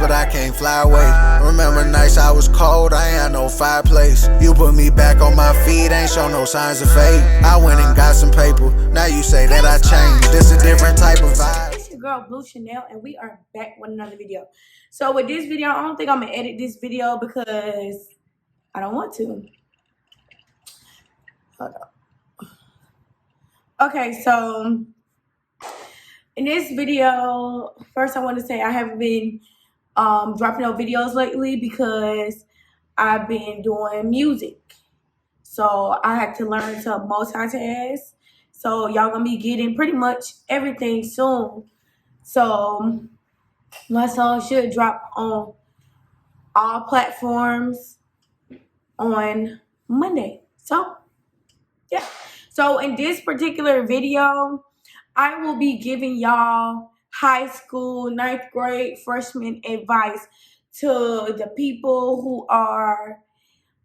but I can't fly away. Remember nights I was cold, I ain't had no fireplace. You put me back on my feet, ain't show no signs of fate. I went and got some paper, now you say that I changed. This a different type of vibe. It's your girl Blue Chanel, and we are back with another video. So with this video, I don't think I'm gonna edit this video because I don't want to. Hold on. Okay, so in this video, first I want to say I haven't been dropping no videos lately because I've been doing music. So I had to learn to multitask. So y'all gonna be getting pretty much everything soon. So my song should drop on all platforms on Monday. So yeah. So in this particular video, I will be giving y'all high school, 9th grade, freshman advice to the people who are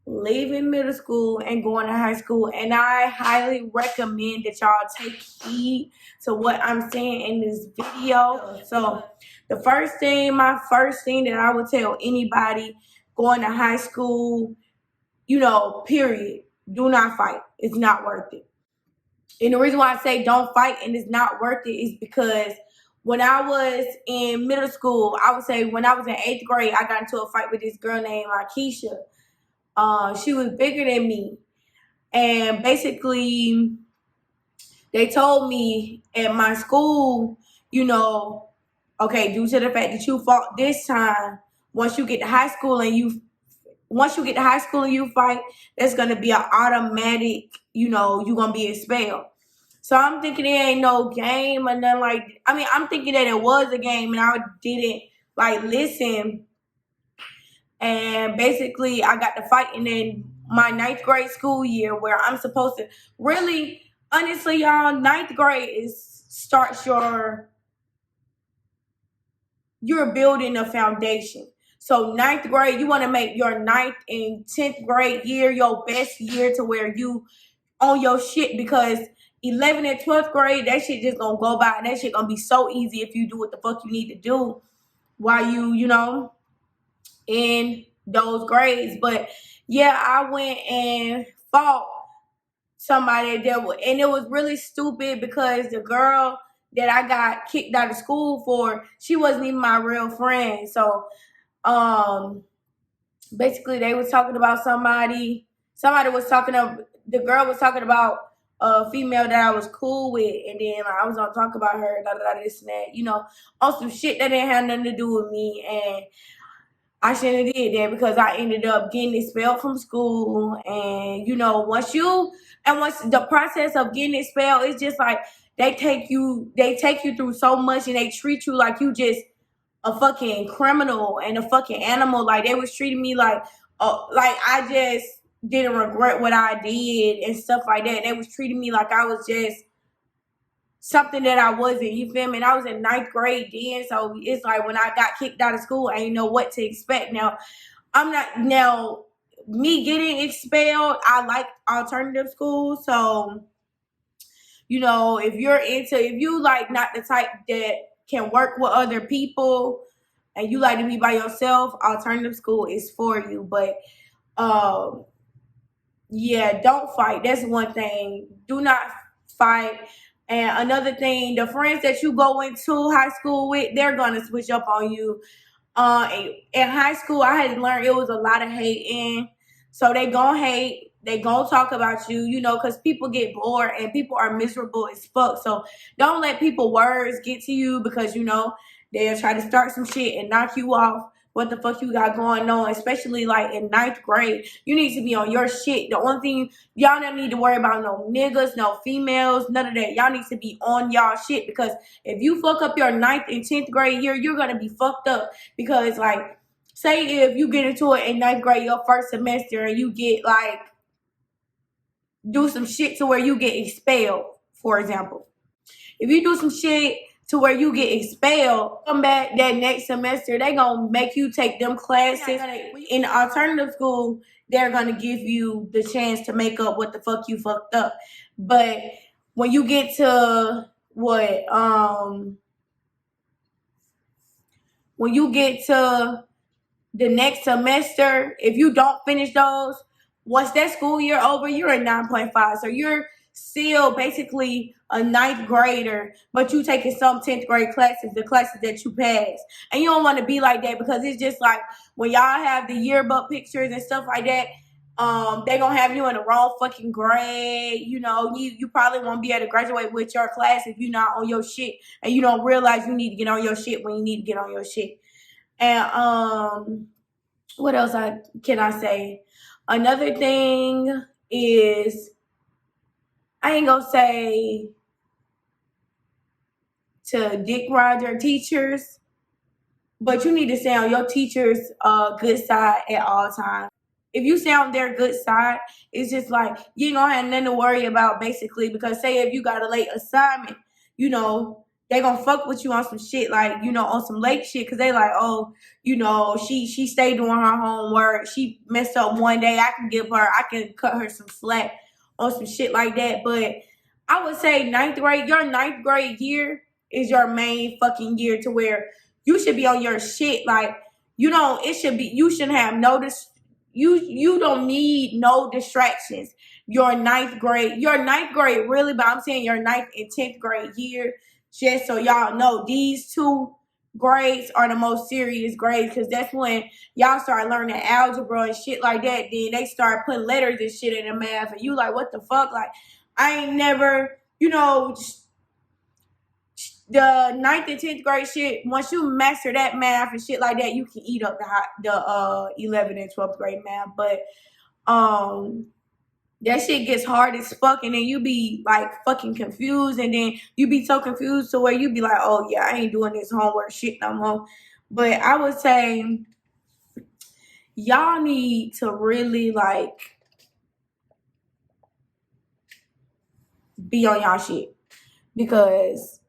leaving middle school and going to high school. And I highly recommend that y'all take heed to what I'm saying in this video. So my first thing that I would tell anybody going to high school, period, do not fight. It's not worth it. And the reason why I say don't fight and it's not worth it is because when I was in middle school, I would say when I was in 8th grade, I got into a fight with this girl named Keisha. She was bigger than me. And basically, they told me at my school, okay, due to the fact that you fought this time, once you get to high school and you fight, that's gonna be an automatic, you're gonna be expelled. So I'm thinking it ain't no game or nothing I'm thinking that it was a game and I didn't listen. And basically I got to fighting in my 9th grade school year where I'm supposed to really, honestly, y'all, 9th grade starts you're building a foundation. So 9th grade, you want to make your 9th and 10th grade year your best year to where you on your shit, because 11th and 12th grade, that shit just gonna go by and that shit gonna be so easy if you do what the fuck you need to do while you in those grades. But yeah, I went and fought somebody and it was really stupid because the girl that I got kicked out of school for, she wasn't even my real friend. So basically they was talking about the girl was talking about a female that I was cool with, and then I was gonna talk about her, this and that, on some shit that didn't have nothing to do with me. And I shouldn't have did that because I ended up getting expelled from school. And once the process of getting expelled, it's just like they take you through so much and they treat you like you just a fucking criminal and a fucking animal. Like they was treating me like I just didn't regret what I did and stuff like that. They was treating me like I was just something that I wasn't, you feel me? And I was in 9th grade then, so it's like when I got kicked out of school, I didn't know what to expect. Me getting expelled, I like alternative schools. So, if you like not the type that can work with other people and you like to be by yourself, alternative school is for you. But yeah, don't fight. That's one thing. Do not fight. And another thing, the friends that you go into high school with, they're going to switch up on you. In high school, I had to learn it was a lot of hating. So they going to hate. They going to talk about you, because people get bored and people are miserable as fuck. So don't let people words get to you because, they'll try to start some shit and knock you off what the fuck you got going on, especially in 9th grade. You need to be on your shit. The only thing, y'all don't need to worry about no niggas, no females, none of that. Y'all need to be on y'all shit, because if you fuck up your 9th and 10th grade year, you're going to be fucked up. Because say if you get into it in 9th grade, your first semester, and you get do some shit to where you get expelled, for example. If you do some shit to where you get expelled, come back that next semester, they gonna make you take them classes. In the alternative school, they're gonna give you the chance to make up what the fuck you fucked up. But when you get to when you get to the next semester, if you don't finish those, once that school year over, you're a 9.5. So you're still basically a ninth grader, but you taking some 10th grade classes, the classes that you pass. And you don't want to be like that, because it's just like when y'all have the yearbook pictures and stuff like that, they gonna have you in the wrong fucking grade. You know, you probably won't be able to graduate with your class if you're not on your shit, and you don't realize you need to get on your shit when you need to get on your shit. And what else can I say? Another thing is, I ain't gonna say to dick ride your teachers, but you need to stay on your teacher's good side at all times. If you stay on their good side, it's just like you ain't gonna have nothing to worry about, basically. Because say if you got a late assignment, you know, they gonna fuck with you on some shit, like, you know, on some late shit, because they like, oh, you know, she stayed doing her homework, she messed up one day, I can cut her some slack on some shit like that. But I would say your ninth grade year is your main fucking year, to where you should be on your shit. Like, you shouldn't have noticed. You don't need no distractions. Your ninth grade really, but I'm saying your ninth and 10th grade year, just so y'all know, these two grades are the most serious grades, because that's when y'all start learning algebra and shit like that. Then they start putting letters and shit in the math, and you like, what the fuck? Like, I ain't never, you know, the ninth and 10th grade shit, once you master that math and shit like that, you can eat up the 11th and 12th grade math. But that shit gets hard as fuck, and then you be like fucking confused, and then you be so confused to where you be like, oh yeah, I ain't doing this homework shit no more. But I would say y'all need to really like be on y'all shit, because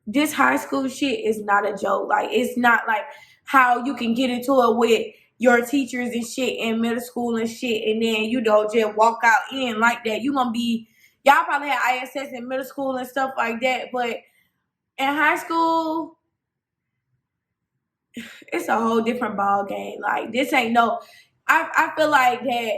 this high school shit is not a joke. Like, it's not like how you can get into it with your teachers and shit in middle school and shit, and then, you know, just walk out in like that. Y'all probably had ISS in middle school and stuff like that, but in high school, it's a whole different ball game. Like, this ain't no, I feel like that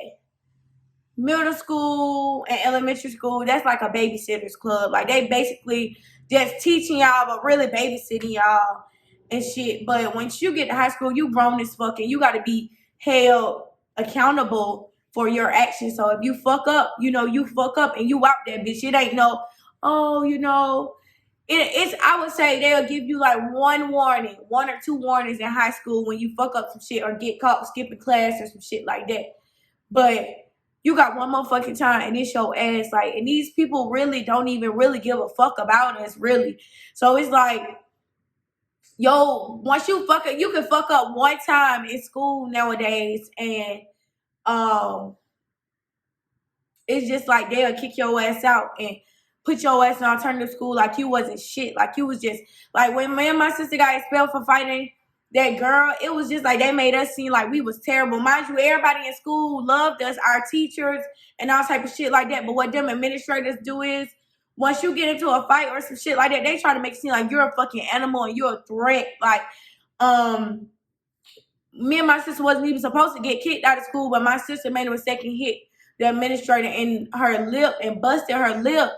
middle school and elementary school, that's like a babysitter's club. Like, they basically just teaching y'all, but really babysitting y'all and shit. But once you get to high school, you grown as fuck, and you got to be held accountable for your actions. So if you fuck up, you know, you fuck up and you out that bitch. It ain't no, oh, you know, it's, I would say they'll give you like one or two warnings in high school when you fuck up some shit or get caught skipping class or some shit like that. But you got one more fucking time, and it's your ass. Like, and these people really don't even really give a fuck about us, really. So it's like, yo, once you fuck up, you can fuck up one time in school nowadays, and it's just like they'll kick your ass out and put your ass in alternative school like you wasn't shit. Like, you was just, like, when me and my sister got expelled for fighting that girl, it was just like they made us seem like we was terrible. Mind you, everybody in school loved us, our teachers and all type of shit like that. But what them administrators do is, once you get into a fight or some shit like that, they try to make it seem like you're a fucking animal and you're a threat. Like, me and my sister wasn't even supposed to get kicked out of school, but my sister made a mistake and hit the administrator in her lip and busted her lip,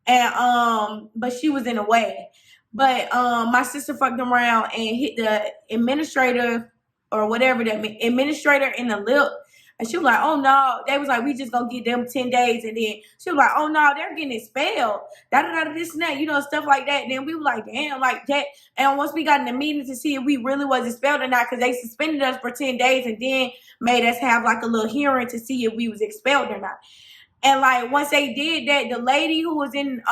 and but she was in the way. But my sister fucked around and hit the administrator or whatever, that administrator in the lip. And she was like, oh no. They was like, we just gonna give them 10 days. And then she was like, oh no, they're getting expelled. This and that, you know, stuff like that. And then we were like, damn, like that. And once we got in the meeting to see if we really was expelled or not, because they suspended us for 10 days and then made us have like a little hearing to see if we was expelled or not. And like, once they did that, the lady who was in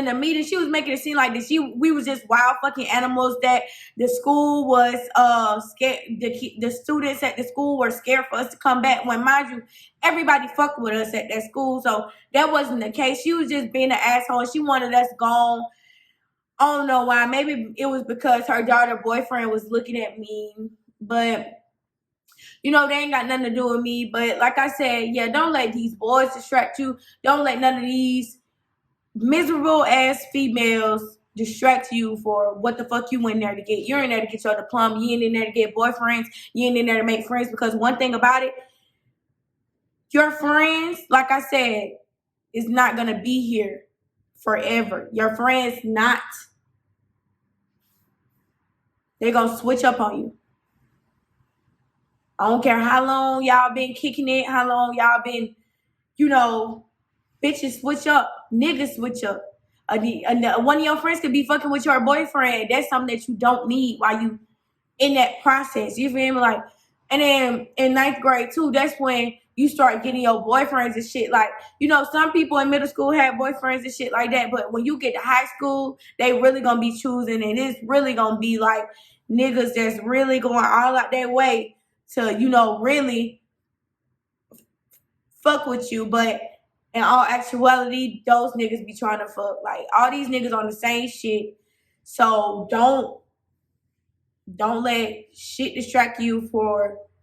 the meeting, she was making it seem like that we was just wild fucking animals, that the school was scared, the students at the school were scared for us to come back, when, mind you, everybody fucked with us at that school. So that wasn't the case. She was just being an asshole. She wanted us gone. I don't know why. Maybe it was because her daughter boyfriend was looking at me, but you know, they ain't got nothing to do with me. But like I said, yeah, don't let these boys distract you. Don't let none of these miserable ass females distract you for what the fuck you in there to get. You're in there to get your diploma. You ain't in there to get boyfriends. You ain't in there to make friends, because one thing about it, your friends, like I said, is not going to be here forever. Your friends not. They're going to switch up on you. I don't care how long y'all been kicking it, how long y'all been, bitches switch up, niggas switch up. One of your friends could be fucking with your boyfriend. That's something that you don't need while you in that process. You feel me? Like, and then in 9th grade too, that's when you start getting your boyfriends and shit. Like, some people in middle school have boyfriends and shit like that. But when you get to high school, they really gonna be choosing, and it's really gonna be like niggas that's really going all out their way to, really fuck with you. But in all actuality, those niggas be trying to fuck. Like, all these niggas on the same shit. So don't let shit distract you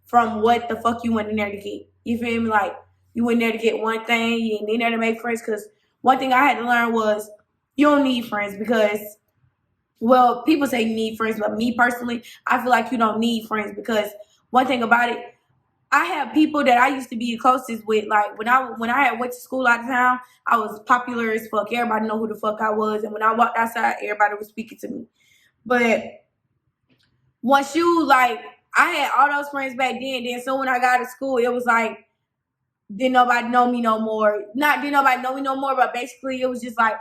from what the fuck you went in there to get. You feel me? Like, you went there to get one thing. You ain't in there to make friends. Because one thing I had to learn was you don't need friends, because, well, people say you need friends, but me personally, I feel like you don't need friends, because one thing about it, I have people that I used to be closest with. Like, when I had went to school out of town, I was popular as fuck. Everybody know who the fuck I was. And when I walked outside, everybody was speaking to me. But once I had all those friends back then so when I got to school, it was like, didn't nobody know me no more. Not didn't nobody know me no more, but basically it was just like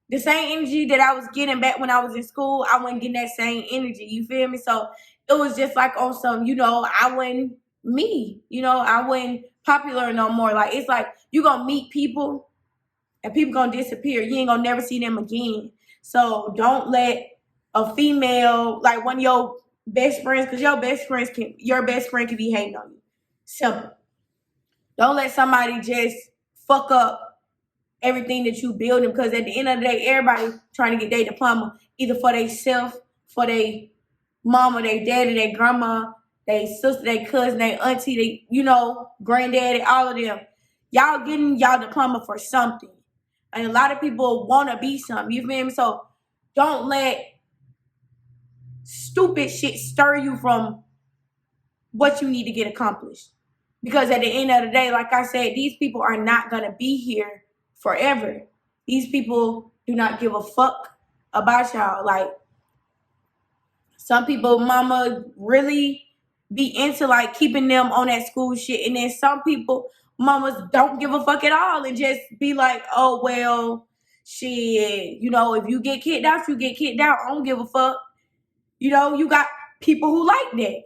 the same energy that I was getting back when I was in school, I wasn't getting that same energy. You feel me? So it was just like on some, I wasn't me. I wasn't popular no more. Like, it's like you gonna meet people and people gonna disappear. You ain't gonna never see them again. So don't let a female, like one of your best friends, because your best friend can be hating on you. Simple. Don't let somebody just fuck up everything that you building, because at the end of the day, everybody trying to get their diploma, either for themselves, for their mama, their daddy, their grandma, their sister, their cousin, their auntie, granddaddy, all of them. Y'all getting y'all diploma for something. And a lot of people want to be something. You feel me? So don't let stupid shit stir you from what you need to get accomplished. Because at the end of the day, like I said, these people are not going to be here forever. These people do not give a fuck about y'all. Like, some people, mama really be into like keeping them on that school shit. And then some people, mamas don't give a fuck at all and just be like, oh, well, shit, if you get kicked out, you get kicked out. I don't give a fuck. You got people who like that.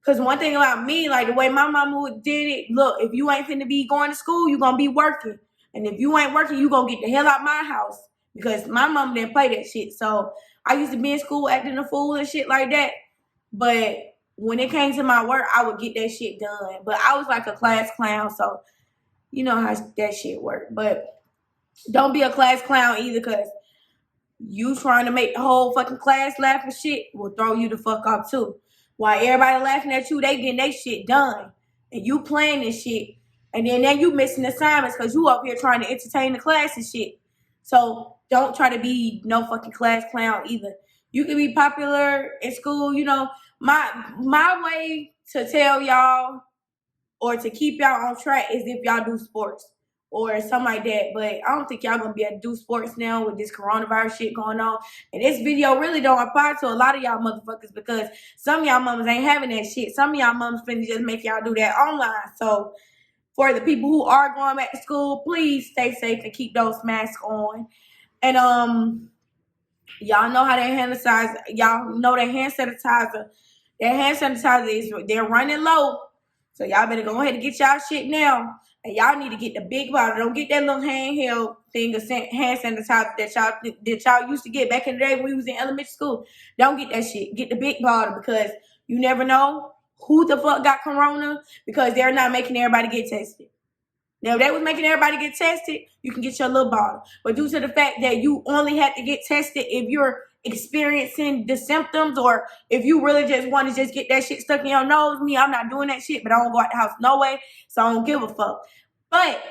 Because one thing about me, like the way my mama did it, look, if you ain't finna be going to school, you going to be working. And if you ain't working, you going to get the hell out my house. Because my mom didn't play that shit. So I used to be in school acting a fool and shit like that. But when it came to my work, I would get that shit done. But I was like a class clown, so you know how that shit worked. But don't be a class clown either, because you trying to make the whole fucking class laugh and shit will throw you the fuck off too. While everybody laughing at you, they getting their shit done. And you playing this shit. And then you missing assignments because you up here trying to entertain the class and shit. So don't try to be no fucking class clown either. You can be popular in school. My way to tell y'all or to keep y'all on track is if y'all do sports or something like that. But I don't think y'all gonna be able to do sports now with this coronavirus shit going on. And this video really don't apply to a lot of y'all motherfuckers, because some of y'all mamas ain't having that shit. Some of y'all mamas finna just make y'all do that online. So for the people who are going back to school, please stay safe and keep those masks on. And y'all know how that hand sanitizer. Y'all know that hand sanitizer. That hand sanitizer they're running low. So y'all better go ahead and get y'all shit now. And y'all need to get the big bottle. Don't get that little handheld thing of hand sanitizer that y'all used to get back in the day when we was in elementary school. Don't get that shit. Get the big bottle, because you never know who the fuck got corona, because they're not making everybody get tested. Now, if they was making everybody get tested, you can get your little bottle. But due to the fact that you only have to get tested if you're experiencing the symptoms, or if you really just want to just get that shit stuck in your nose, I'm not doing that shit, but I don't go out the house no way, so I don't give a fuck. But,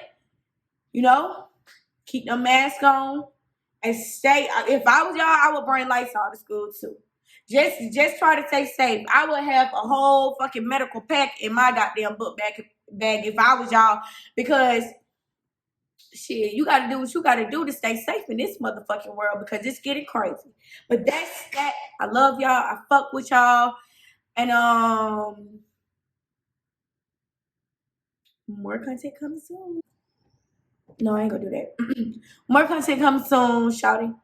keep the mask on, and stay. If I was y'all, I would bring Lysol to school too. Just try to stay safe. I would have a whole fucking medical pack in my goddamn book bag if I was y'all, because shit, you gotta do what you gotta do to stay safe in this motherfucking world, because it's getting crazy. But that's that. I love y'all. I fuck with y'all. And more content coming soon. No, I ain't gonna do that. More content coming soon, shouty.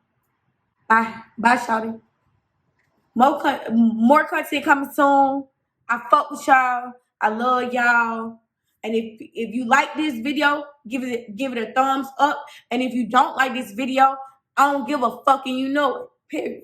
Bye. Bye, shouty. More content coming soon. I fuck with y'all. I love y'all. And if you like this video, give it a thumbs up. And if you don't like this video, I don't give a fuck, and you know it. Period.